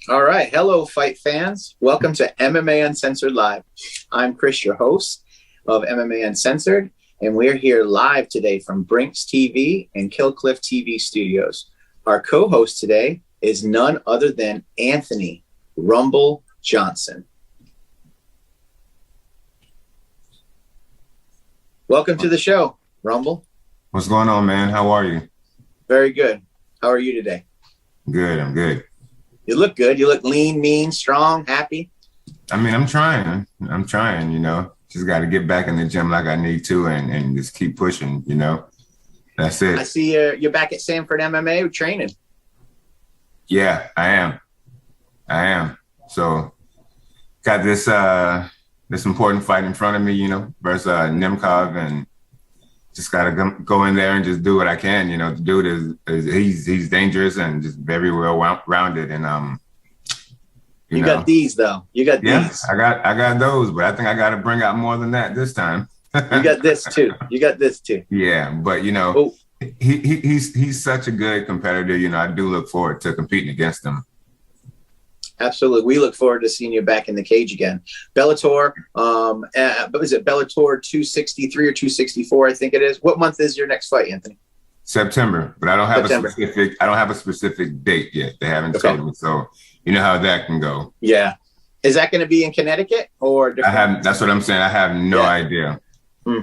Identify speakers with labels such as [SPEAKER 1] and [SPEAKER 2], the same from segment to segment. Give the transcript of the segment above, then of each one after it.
[SPEAKER 1] All right. Hello, fight fans. Welcome to MMA Uncensored Live. I'm Chris, your host of MMA Uncensored, and we're here live today from Brinks TV and Killcliff TV studios. Our co-host today is none other than Anthony Rumble Johnson. Welcome to the show, Rumble.
[SPEAKER 2] What's going on, man? How are you?
[SPEAKER 1] Very good. How are you today?
[SPEAKER 2] Good. I'm good.
[SPEAKER 1] You look good. You look lean, mean, strong, happy.
[SPEAKER 2] I mean, I'm trying, just got to get back in the gym like I need to and just keep pushing, That's it.
[SPEAKER 1] I see you're back at Sanford MMA training.
[SPEAKER 2] Yeah, I am. So got this important fight in front of me, versus Nemkov, and just got to go in there and just do what I can. The dude is he's dangerous and just very well rounded. And
[SPEAKER 1] you got these though. You got these.
[SPEAKER 2] I got those, but I think I got to bring out more than that this time.
[SPEAKER 1] You got this too.
[SPEAKER 2] Yeah, but he's such a good competitor. I do look forward to competing against him.
[SPEAKER 1] Absolutely. We look forward to seeing you back in the cage again. Bellator, but is it Bellator 263 or 264? I think it is. What month is your next fight, Anthony?
[SPEAKER 2] September, but I don't have a specific date yet. They haven't told me, so you know how that can go.
[SPEAKER 1] Yeah. Is that going to be in Connecticut or different?
[SPEAKER 2] That's what I'm saying. I have no idea.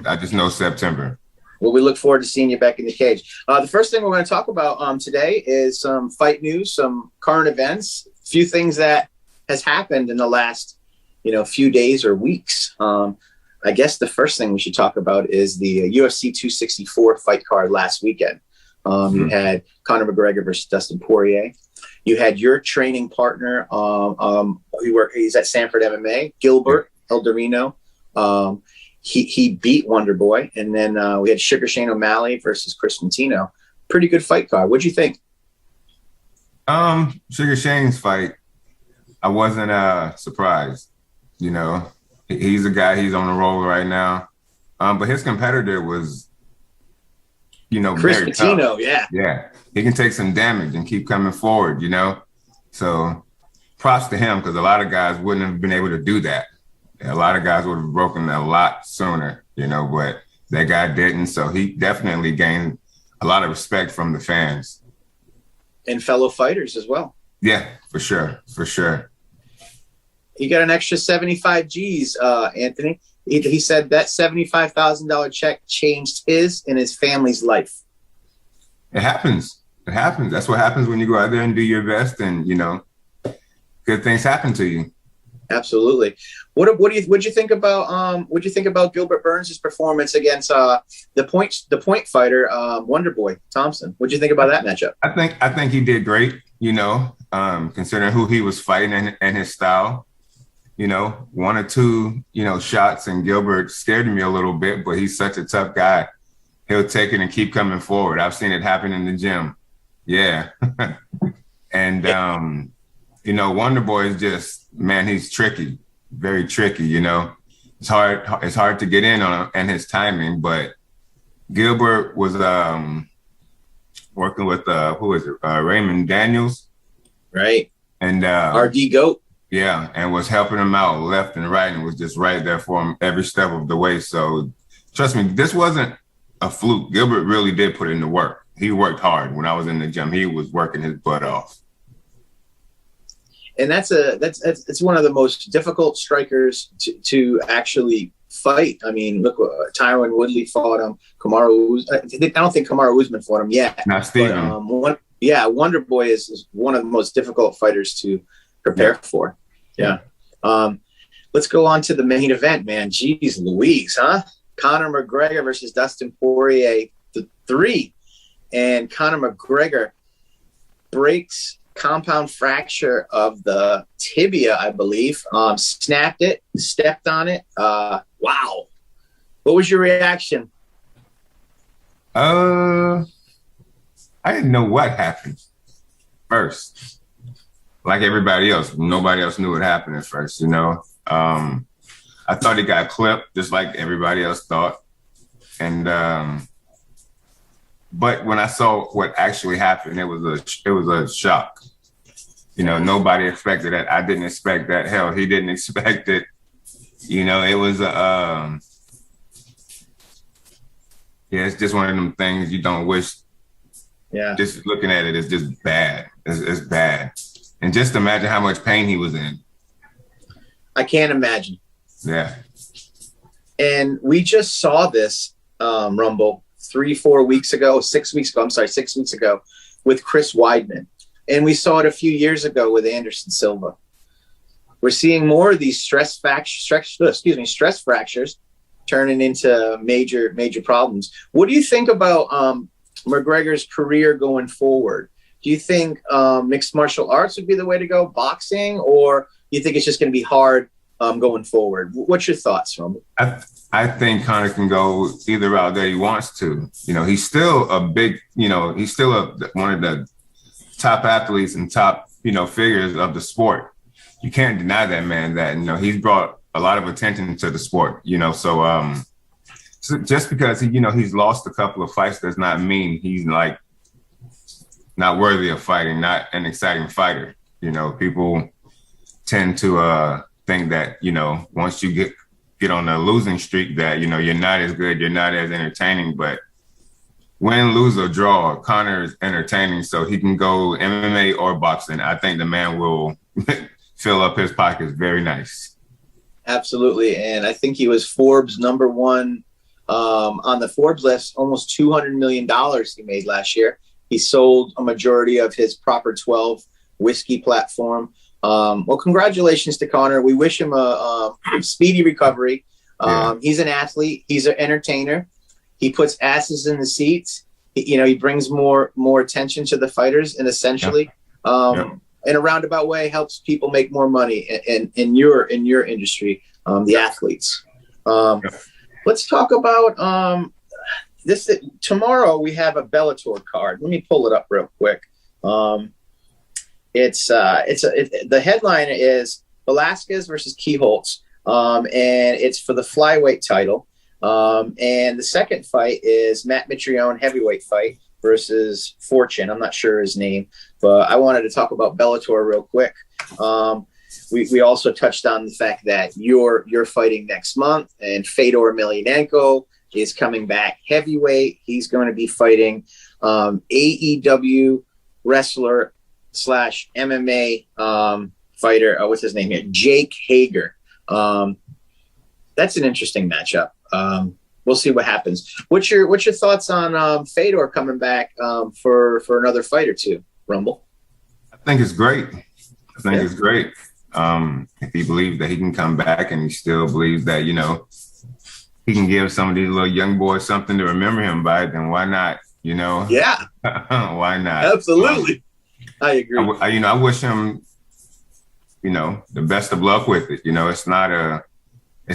[SPEAKER 2] I just know September.
[SPEAKER 1] Well, we look forward to seeing you back in the cage. The first thing we're going to talk about today is some fight news, some current events, a few things that has happened in the last, few days or weeks. I guess the first thing we should talk about is the UFC 264 fight card last weekend. You had Conor McGregor versus Dustin Poirier. You had your training partner, he's at Sanford MMA, Gilbert Eldorino. He beat Wonder Boy, and then we had Sugar Shane O'Malley versus Chris Montino. Pretty good fight card. What'd you think?
[SPEAKER 2] Sugar Shane's fight, I wasn't surprised. He's a guy. He's on a roll right now. But his competitor was,
[SPEAKER 1] Chris
[SPEAKER 2] very
[SPEAKER 1] Montino.
[SPEAKER 2] tough.
[SPEAKER 1] Yeah.
[SPEAKER 2] He can take some damage and keep coming forward. So props to him, because a lot of guys wouldn't have been able to do that. A lot of guys would have broken a lot sooner, but that guy didn't. So he definitely gained a lot of respect from the fans.
[SPEAKER 1] And fellow fighters as well.
[SPEAKER 2] Yeah, for sure.
[SPEAKER 1] He got an extra 75 G's, Anthony. He said that $75,000 check changed his and his family's life.
[SPEAKER 2] It happens. That's what happens when you go out there and do your best, and, good things happen to you.
[SPEAKER 1] Absolutely. What'd you think about Gilbert Burns' performance against the point fighter Wonder Boy Thompson? What'd you think about that matchup?
[SPEAKER 2] I think he did great, considering who he was fighting and his style. One or two, shots, and Gilbert scared me a little bit, but he's such a tough guy. He'll take it and keep coming forward. I've seen it happen in the gym. Yeah. And Wonder Boy is just, man, he's tricky, very tricky. It's hard to get in on his timing, but Gilbert was working with Raymond Daniels,
[SPEAKER 1] right?
[SPEAKER 2] And
[SPEAKER 1] RD G.O.A.T.
[SPEAKER 2] Yeah, and was helping him out left and right, and was just right there for him every step of the way. So trust me, this wasn't a fluke. Gilbert really did put in the work. He worked hard. When I was in the gym, he was working his butt off.
[SPEAKER 1] And it's one of the most difficult strikers to actually fight. I mean, look, Tyron Woodley fought him. I don't think Kamaru Usman fought him yet.
[SPEAKER 2] Not Steven.
[SPEAKER 1] Wonder Boy is one of the most difficult fighters to prepare for. Yeah. Let's go on to the main event, man. Jeez Louise, huh? Conor McGregor versus Dustin Poirier, the 3. And Conor McGregor breaks compound fracture of the tibia, I believe. Snapped it, stepped on it. Wow. What was your reaction?
[SPEAKER 2] I didn't know what happened first. Like everybody else, nobody else knew what happened at first, I thought he got clipped just like everybody else thought. And but when I saw what actually happened, it was a shock. Nobody expected that. I didn't expect that. Hell, he didn't expect it. It was it's just one of them things you don't wish. Yeah. Just looking at it, it's just bad. It's bad. And just imagine how much pain he was in.
[SPEAKER 1] I can't imagine.
[SPEAKER 2] Yeah.
[SPEAKER 1] And we just saw this, Rumble, 6 weeks ago, with Chris Weidman. And we saw it a few years ago with Anderson Silva. We're seeing more of these stress fractures turning into major problems. What do you think about McGregor's career going forward? Do you think mixed martial arts would be the way to go, boxing, or do you think it's just going to be hard going forward? What's your thoughts, Rumble?
[SPEAKER 2] I think Conor can go either route that he wants to. He's still a big, he's still one of the top athletes and top, figures of the sport. You can't deny that man that, he's brought a lot of attention to the sport, so just because he's lost a couple of fights does not mean he's like not worthy of fighting, not an exciting fighter. People tend to think that, once you get on a losing streak that, you're not as good, you're not as entertaining, but win, lose, or draw, Conor is entertaining, so he can go MMA or boxing. I think the man will fill up his pockets very nice.
[SPEAKER 1] Absolutely. And I think he was Forbes #1 on the Forbes list, almost $200 million he made last year. He sold a majority of his Proper 12 whiskey platform. Well, congratulations to Conor. We wish him a speedy recovery. He's an athlete. He's an entertainer. He puts asses in the seats. He brings more attention to the fighters, and essentially, in a roundabout way, helps people make more money in your industry, the athletes. Let's talk about this. Tomorrow we have a Bellator card. Let me pull it up real quick. The headline is Velasquez versus Keholtz, and it's for the flyweight title. And the second fight is Matt Mitrione heavyweight fight versus Fortune. I'm not sure his name, but I wanted to talk about Bellator real quick. We also touched on the fact that you're fighting next month, and Fedor Emelianenko is coming back heavyweight. He's going to be fighting AEW wrestler / MMA fighter. What's his name here? Jake Hager. That's an interesting matchup. We'll see what happens. What's your thoughts on Fedor coming back for another fight or two, Rumble?
[SPEAKER 2] I think it's great. It's great. If he believes that he can come back, and he still believes that, he can give some of these little young boys something to remember him by, then why not?
[SPEAKER 1] Yeah.
[SPEAKER 2] Why not?
[SPEAKER 1] Absolutely. I agree.
[SPEAKER 2] I wish him, the best of luck with it. It's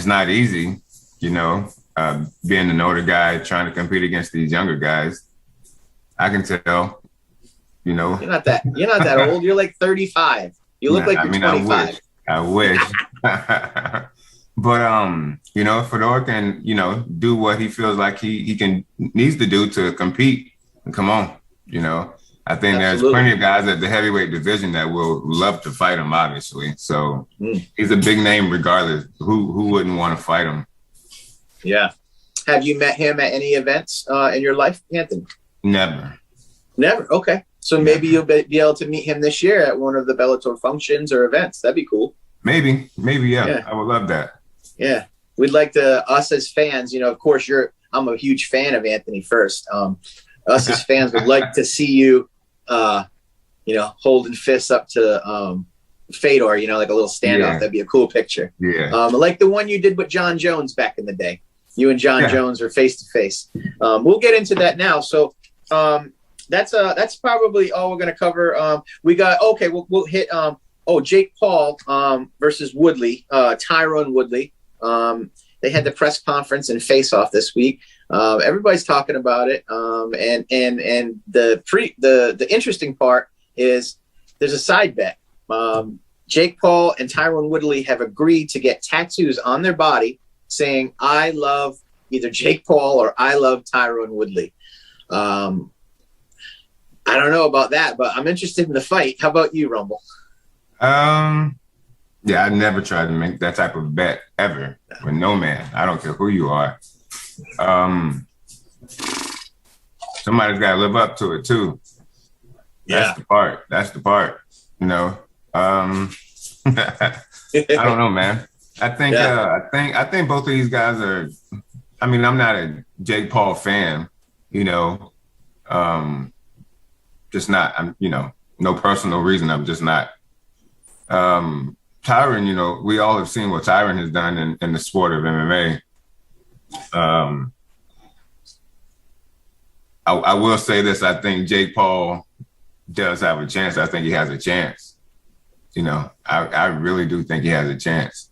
[SPEAKER 2] not easy, being an older guy trying to compete against these younger guys. I can tell, You're not
[SPEAKER 1] that old. You're like 35. You look like you're 25.
[SPEAKER 2] I wish. But Fedor can, do what he feels like he needs to do to compete. Come on, I think There's plenty of guys at the heavyweight division that will love to fight him, obviously. So he's a big name regardless. Who wouldn't want to fight him?
[SPEAKER 1] Yeah. Have you met him at any events in your life, Anthony?
[SPEAKER 2] Never.
[SPEAKER 1] Okay. So maybe you'll be able to meet him this year at one of the Bellator functions or events. That'd be cool.
[SPEAKER 2] Maybe, yeah. I would love that.
[SPEAKER 1] Yeah. We'd like to, us as fans, of course, I'm a huge fan of Anthony First. Us as fans would like to see you, holding fists up to Fedor, like a little standoff. Yeah. That'd be a cool picture.
[SPEAKER 2] Yeah.
[SPEAKER 1] Like the one you did with John Jones back in the day. You and John Jones are face to face. We'll get into that now. So that's probably all we're going to cover. We'll hit Jake Paul versus Woodley, Tyron Woodley. They had the press conference and face off this week. Everybody's talking about it. And the interesting part is there's a side bet. Jake Paul and Tyron Woodley have agreed to get tattoos on their body saying, I love either Jake Paul or I love Tyron Woodley. I don't know about that, but I'm interested in the fight. How about you, Rumble?
[SPEAKER 2] Yeah, I never tried to make that type of bet ever with no man. I don't care who you are. Somebody's got to live up to it too. That's the part. That's the part. You know. I don't know, man. I think both of these guys are. I mean, I'm not a Jake Paul fan. You know, just not. I'm. You know, no personal reason. I'm just not. Tyron, you know, we all have seen what Tyron has done in the sport of MMA. I will say this. I think Jake Paul does have a chance. I think he has a chance. You know, I really do think he has a chance.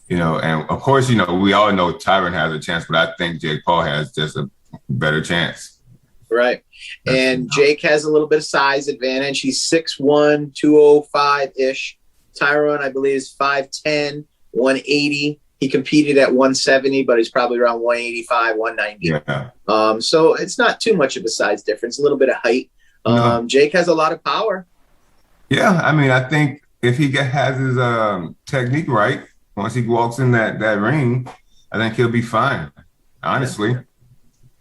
[SPEAKER 2] You know, and of course, you know, we all know Tyron has a chance, but I think Jake Paul has just a better chance.
[SPEAKER 1] Right. And Jake has a little bit of size advantage. He's 6'1", 205-ish. Tyron, I believe, is 5'10", 180. He competed at 170, but he's probably around 185, 190.
[SPEAKER 2] Yeah.
[SPEAKER 1] So it's not too much of a size difference, a little bit of height.
[SPEAKER 2] No.
[SPEAKER 1] Jake has a lot of power.
[SPEAKER 2] Yeah, I mean, I think if he has his technique right, once he walks in that ring, I think he'll be fine. Honestly,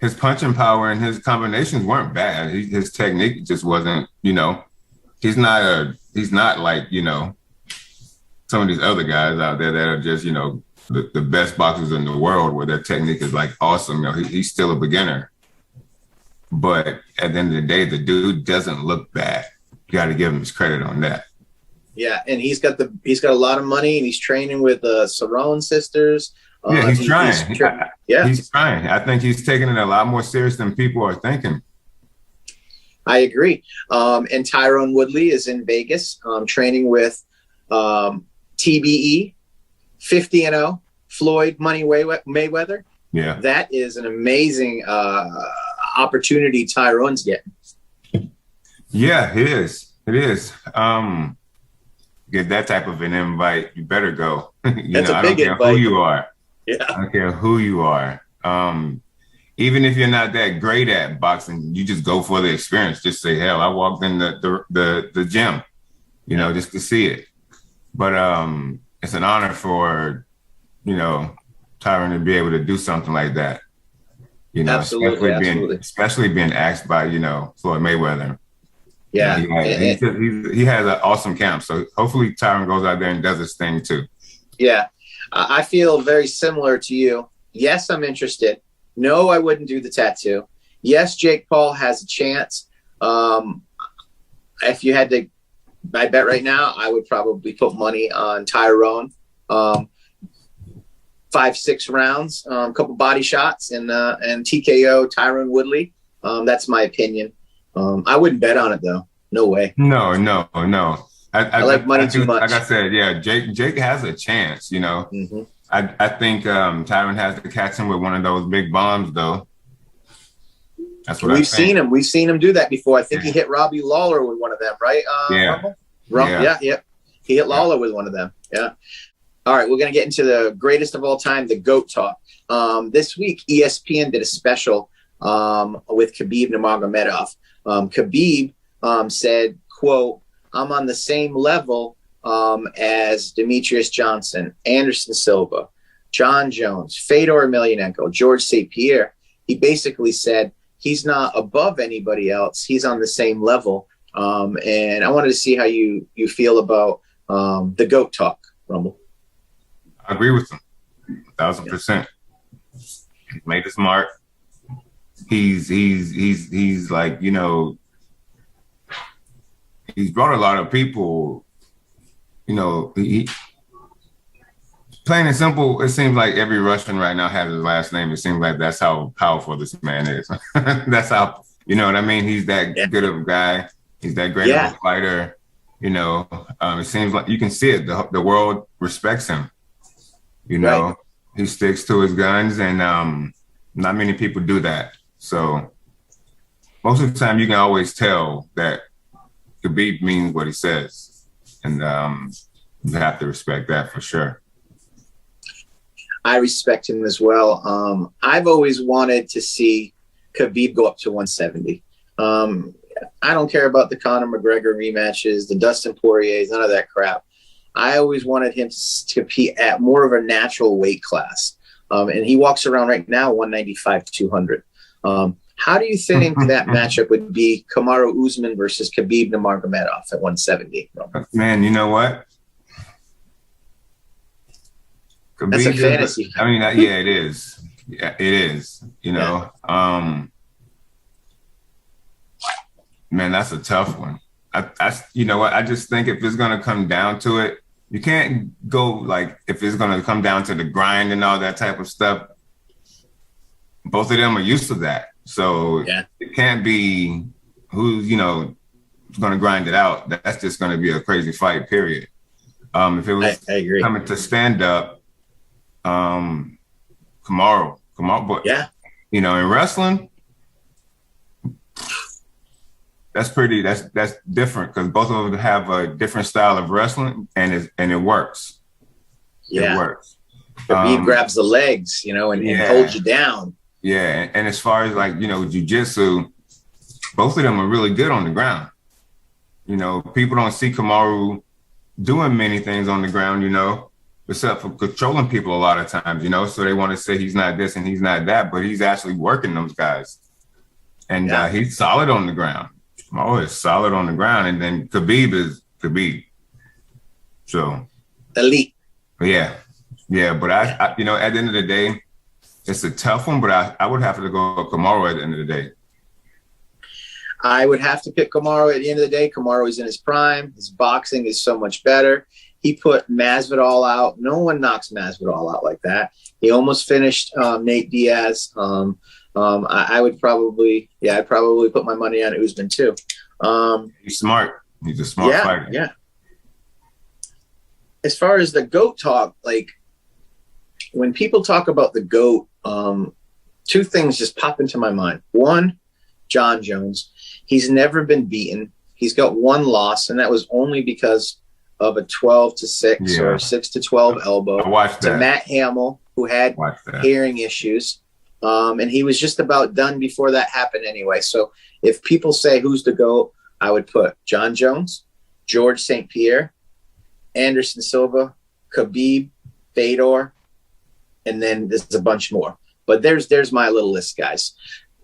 [SPEAKER 2] his punching power and his combinations weren't bad. His technique just wasn't, you know, he's not like, you know, some of these other guys out there that are just, you know, the best boxers in the world where their technique is like awesome. You know, he's still a beginner. But at the end of the day, the dude doesn't look bad. You got to give him his credit on that.
[SPEAKER 1] Yeah, and he's got a lot of money, and he's training with Cerrone sisters.
[SPEAKER 2] Yeah, he's trying. He's trying. I think he's taking it a lot more serious than people are thinking.
[SPEAKER 1] I agree. And Tyron Woodley is in Vegas training with TBE, 50-0, Floyd Money Mayweather.
[SPEAKER 2] Yeah,
[SPEAKER 1] that is an amazing opportunity Tyron's getting.
[SPEAKER 2] Yeah, it is. It is. Get that type of an invite, you better go.
[SPEAKER 1] That's
[SPEAKER 2] I don't care
[SPEAKER 1] invite.
[SPEAKER 2] who you are.
[SPEAKER 1] Yeah.
[SPEAKER 2] I don't care who you are. Even if you're not that great at boxing, you just go for the experience. Just say, hell, I walked in the gym, you know, just to see it. But it's an honor for, you know, Tyron to be able to do something like that. You know, especially being asked by, you know, Floyd Mayweather.
[SPEAKER 1] Yeah.
[SPEAKER 2] He has an awesome camp. So hopefully Tyron goes out there and does his thing too.
[SPEAKER 1] Yeah. I feel very similar to you. Yes, I'm interested. No, I wouldn't do the tattoo. Yes, Jake Paul has a chance. If you had to, I bet right now, I would probably put money on Tyron. 5-6 rounds, a couple body shots, and TKO Tyron Woodley. That's my opinion. I wouldn't bet on it though. No way.
[SPEAKER 2] No. I
[SPEAKER 1] like money too much.
[SPEAKER 2] Like I said, yeah, Jake has a chance. You know, I think Tyron has to catch him with one of those big bombs though. That's what
[SPEAKER 1] we've seen him. We've seen him do that before. I think he hit Robbie Lawler with one of them, right? Yeah. He hit Lawler with one of them. Yeah. All right, we're going to get into the greatest of all time, the GOAT talk. This week, ESPN did a special with Khabib Nurmagomedov. Khabib said, quote, "I'm on the same level as Demetrius Johnson, Anderson Silva, John Jones, Fedor Emelianenko, George St. Pierre." He basically said he's not above anybody else. He's on the same level. And I wanted to see how you feel about the GOAT talk, Rumble.
[SPEAKER 2] I agree with him 1,000%. He's made his mark. He's like, you know, he's brought a lot of people, you know, plain and simple, it seems like every Russian right now has his last name. It seems like that's how powerful this man is. That's how, you know what I mean? He's that good of a guy. He's that great of a fighter. You know, it seems like you can see it. The world respects him. You know, he sticks to his guns, and not many people do that. So most of the time, you can always tell that Khabib means what he says, and you have to respect that for sure.
[SPEAKER 1] I respect him as well. I've always wanted to see Khabib go up to 170. I don't care about the Conor McGregor rematches, the Dustin Poiriers, none of that crap. I always wanted him to compete at more of a natural weight class. And he walks around right now 195 to 200. How do you think that matchup would be, Kamaru Usman versus Khabib Nurmagomedov at 170?
[SPEAKER 2] Man, you know what? Khabib,
[SPEAKER 1] that's a fantasy.
[SPEAKER 2] I mean, yeah, it is. Yeah, it is. You know, man, that's a tough one. You know what? I just think if it's gonna come down to it, you can't go like if it's gonna come down to the grind and all that type of stuff. Both of them are used to that, so it can't be who's going to grind it out. That's just going to be a crazy fight. Period. If it was
[SPEAKER 1] I agree.
[SPEAKER 2] Coming to stand up, Kamaru, but in wrestling, that's different because both of them have a different style of wrestling, and it works.
[SPEAKER 1] Yeah,
[SPEAKER 2] it works.
[SPEAKER 1] Khabib grabs the legs, and holds you down.
[SPEAKER 2] Yeah, and as far as jiu-jitsu, both of them are really good on the ground. People don't see Kamaru doing many things on the ground, except for controlling people a lot of times, so they want to say he's not this and he's not that, but he's actually working those guys. And he's solid on the ground. Kamaru is solid on the ground, and then Khabib is Khabib. So
[SPEAKER 1] elite.
[SPEAKER 2] Yeah, but I at the end of the day, it's a tough one, but I would have to go with Kamaru at the end of the day.
[SPEAKER 1] I would have to pick Kamaru at the end of the day. Kamaru is in his prime. His boxing is so much better. He put Masvidal out. No one knocks Masvidal out like that. He almost finished Nate Diaz. I would probably, I'd probably put my money on Usman too.
[SPEAKER 2] He's smart. He's a smart fighter.
[SPEAKER 1] Yeah. As far as the GOAT talk, when people talk about the GOAT, two things just pop into my mind. One, John Jones. He's never been beaten. He's got one loss, and that was only because of a 12-6 or 6-12 elbow to Matt Hamill, who had hearing issues. And he was just about done before that happened anyway. So if people say who's the GOAT, I would put John Jones, George St. Pierre, Anderson Silva, Khabib, Fedor, and then there's a bunch more. But there's my little list, guys.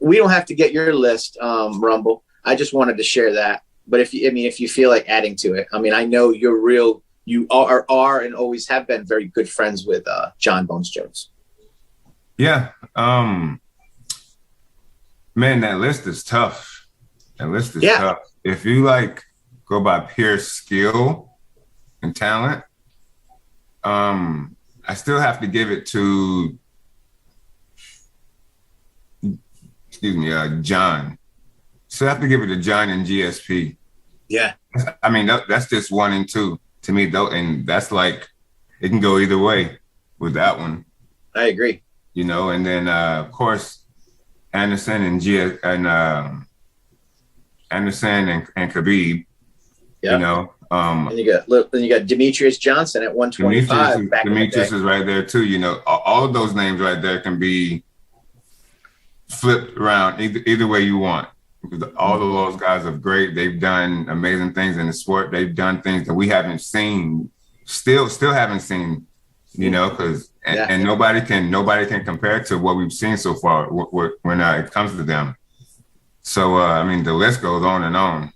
[SPEAKER 1] We don't have to get your list, Rumble. I just wanted to share that. But if you feel like adding to it, I know you are and always have been very good friends with John Bones Jones.
[SPEAKER 2] Yeah. Man, that list is tough. Tough. If you go by pure skill and talent, I still have to give it to John. Still have to give it to John and GSP.
[SPEAKER 1] Yeah.
[SPEAKER 2] That's just 1 and 2 to me, though, and that's it can go either way with that one.
[SPEAKER 1] I agree.
[SPEAKER 2] And then of course Anderson and Anderson and Khabib.
[SPEAKER 1] Yeah. And you got Demetrius Johnson at 125.
[SPEAKER 2] Demetrius is right there too. All of those names right there can be flipped around either way you want. Because all of those guys are great. They've done amazing things in the sport. They've done things that we haven't seen, still haven't seen. Because and nobody can compare to what we've seen so far when it comes to them. So the list goes on and on.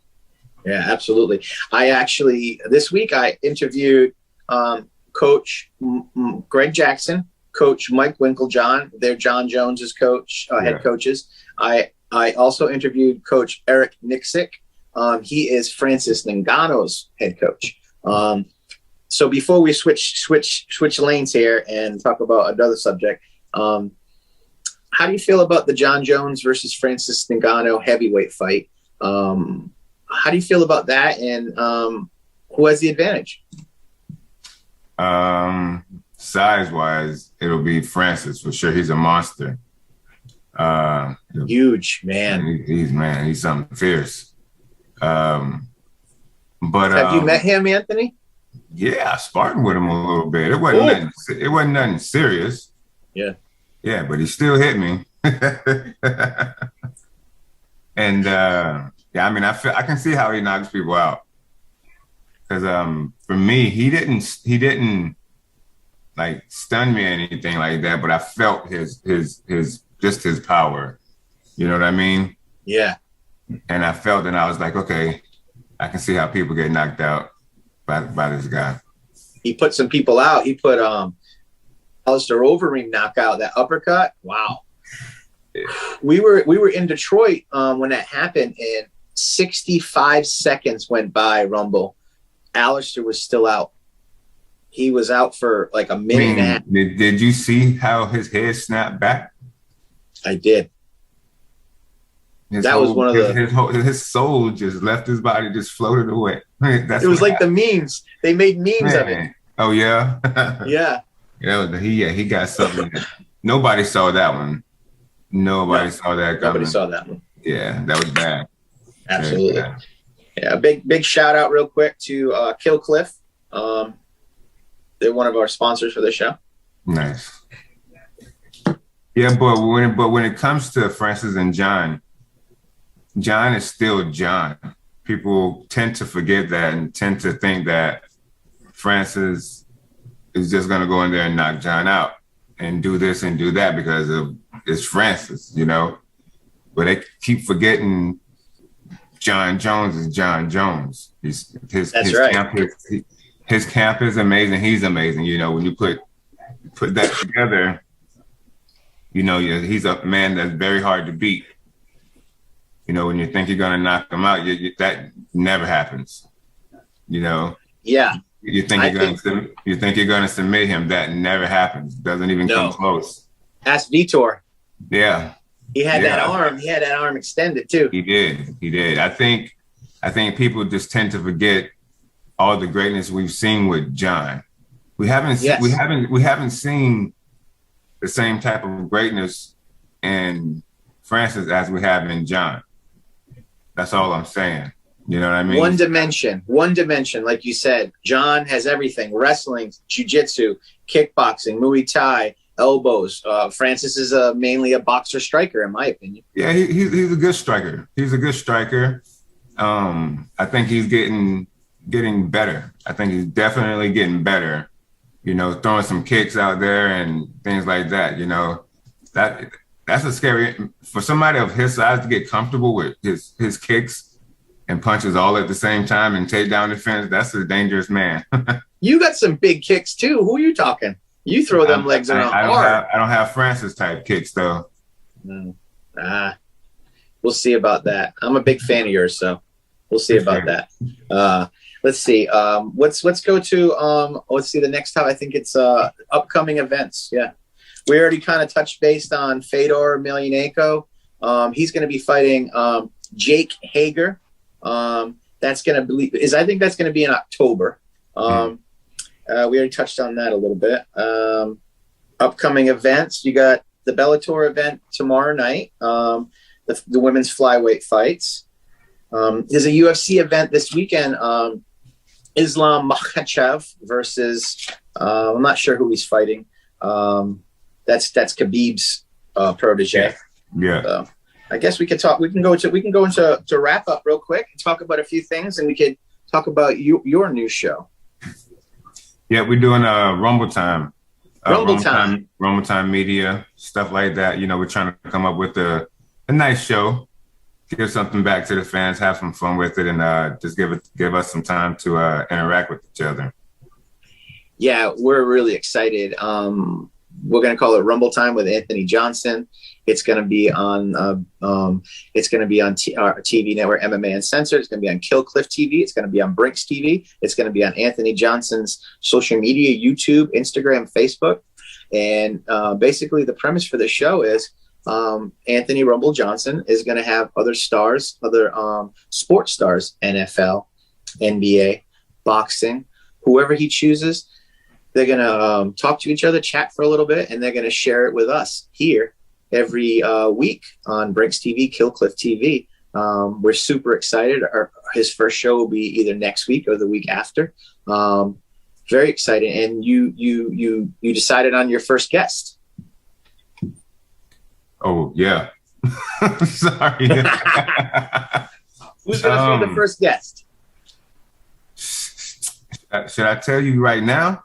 [SPEAKER 1] Yeah, absolutely. I actually, this week I interviewed Coach Greg Jackson, Coach Mike Winklejohn. They're John Jones's coach, head coaches. I also interviewed Coach Eric Nixick. He is Francis Ngannou's head coach. So before we switch lanes here and talk about another subject, how do you feel about the John Jones versus Francis Ngannou heavyweight fight? How do you feel about that, and who has the advantage?
[SPEAKER 2] Size-wise, it'll be Francis for sure. He's a monster.
[SPEAKER 1] Huge, man.
[SPEAKER 2] He's something fierce. But
[SPEAKER 1] have you met him, Anthony?
[SPEAKER 2] Yeah, I sparred with him a little bit. It wasn't nothing serious.
[SPEAKER 1] Yeah.
[SPEAKER 2] Yeah, but he still hit me. And Yeah, I mean, I can see how he knocks people out. Because for me, he didn't like stun me or anything like that, but I felt his just his power. You know what I mean?
[SPEAKER 1] Yeah.
[SPEAKER 2] And I felt, and I was like, okay, I can see how people get knocked out by this guy.
[SPEAKER 1] He put some people out. He put Alistair Overeem knockout, that uppercut. Wow. We were in Detroit when that happened, and 65 seconds went by, Rumble. Alistair was still out. He was out for like a minute and a half.
[SPEAKER 2] Did you see how his head snapped back?
[SPEAKER 1] I did. That was one of
[SPEAKER 2] his soul just left his body, just floated away.
[SPEAKER 1] It was like the memes. They made memes of it.
[SPEAKER 2] Oh yeah.
[SPEAKER 1] Yeah.
[SPEAKER 2] He got something. Nobody saw that one. Nobody saw that coming.
[SPEAKER 1] Nobody saw that one.
[SPEAKER 2] Yeah, that was bad.
[SPEAKER 1] Absolutely. Bad. Yeah, big shout out real quick to Kill Cliff. They're one of our sponsors for the show.
[SPEAKER 2] Nice. Yeah, but when it comes to Francis and John is still John. People tend to forget that and tend to think that Francis is just going to go in there and knock John out and do this and do that because it's Francis, you know. But they keep forgetting John Jones is John Jones. His camp is amazing. He's amazing. You know, when you put that together, you know, he's a man that's very hard to beat. You know, when you think you're going to knock him out, that never happens. You know?
[SPEAKER 1] Yeah.
[SPEAKER 2] You think you're going to submit him. That never happens. Doesn't even come close.
[SPEAKER 1] Ask Vitor.
[SPEAKER 2] Yeah.
[SPEAKER 1] He had that arm. He had that arm extended too.
[SPEAKER 2] He did. I think people just tend to forget all the greatness we've seen with John. We haven't seen the same type of greatness in Francis as we have in John. That's all I'm saying. You know what I mean? One dimension.
[SPEAKER 1] Like you said, John has everything: wrestling, jiu-jitsu, kickboxing, Muay Thai, elbows. Francis is mainly a boxer striker, in my opinion.
[SPEAKER 2] Yeah, he's a good striker. I think he's getting better. I think he's definitely getting better. You know, throwing some kicks out there and things like that. You know, that's a scary for somebody of his size to get comfortable with his kicks and punches all at the same time and take down defense. That's a dangerous man.
[SPEAKER 1] You got some big kicks too. Who are you talking? You throw them legs around hard.
[SPEAKER 2] I don't have Francis type kicks though.
[SPEAKER 1] We'll see about that. I'm a big fan of yours, so we'll see about that. Let's see. Let's go to let's see the next time. I think it's upcoming events. Yeah. We already kind of touched base on Fedor Emelianenko. He's going to be fighting Jake Hager. That's going to I think that's going to be in October. We already touched on that a little bit. Upcoming events, you got the Bellator event tomorrow night, the women's flyweight fights. There's a UFC event this weekend, Islam Makhachev versus, I'm not sure who he's fighting. That's Khabib's protege.
[SPEAKER 2] Yeah.
[SPEAKER 1] So I guess we can go into wrap up real quick and talk about a few things, and we could talk about your new show.
[SPEAKER 2] Yeah, we're doing Rumble Time.
[SPEAKER 1] Rumble Time
[SPEAKER 2] Media, stuff like that. You know, we're trying to come up with a nice show, give something back to the fans, have some fun with it, and just give us some time to interact with each other.
[SPEAKER 1] Yeah, we're really excited. We're going to call it Rumble Time with Anthony Johnson. It's going to be on our TV network, MMA Uncensored. It's going to be on Kill Cliff TV. It's going to be on Brinks TV. It's going to be on Anthony Johnson's social media, YouTube, Instagram, Facebook. And basically the premise for the show is Anthony Rumble Johnson is going to have other stars, other sports stars, NFL, NBA, boxing, whoever he chooses. They're going to talk to each other, chat for a little bit, and they're going to share it with us here every week on Brinks TV, Kill Cliff TV. We're super excited. His first show will be either next week or the week after. Very excited. And you decided on your first guest.
[SPEAKER 2] Oh, yeah. Sorry.
[SPEAKER 1] Who's going to be the first guest?
[SPEAKER 2] Should I tell you right now?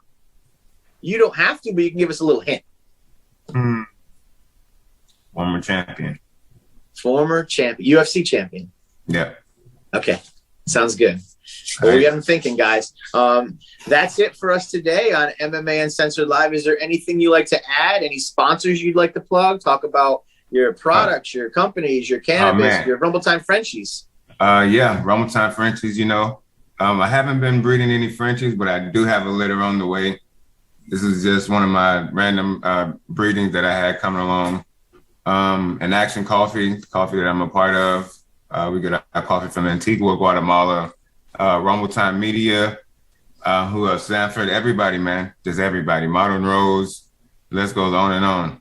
[SPEAKER 1] You don't have to, but you can give us a little hint.
[SPEAKER 2] Former champion.
[SPEAKER 1] UFC champion.
[SPEAKER 2] Yeah.
[SPEAKER 1] Okay. Sounds good. Well, we got them thinking, guys. That's it for us today on MMA Uncensored Live. Is there anything you like to add? Any sponsors you'd like to plug? Talk about your products, your companies, your cannabis, your Rumble Time Frenchies.
[SPEAKER 2] Yeah, Rumble Time Frenchies, you know. I haven't been breeding any Frenchies, but I do have a litter on the way. This is just one of my random breedings that I had coming along. An Action Coffee that I'm a part of. We get our coffee from Antigua, Guatemala. Rumble Time Media, who else? Sanford, everybody, man. Just everybody. Modern Rose. List goes on and on.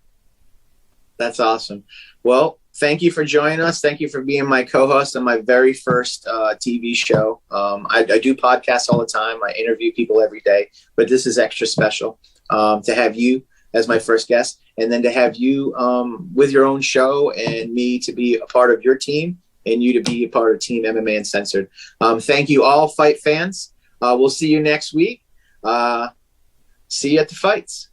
[SPEAKER 2] That's
[SPEAKER 1] awesome. Well, thank you for joining us. Thank you for being my co-host on my very first TV show. I do podcasts all the time. I interview people every day, but this is extra special to have you as my first guest, and then to have you with your own show and me to be a part of your team and you to be a part of Team MMA Uncensored. Thank you all, fight fans. We'll see you next week. See you at the fights.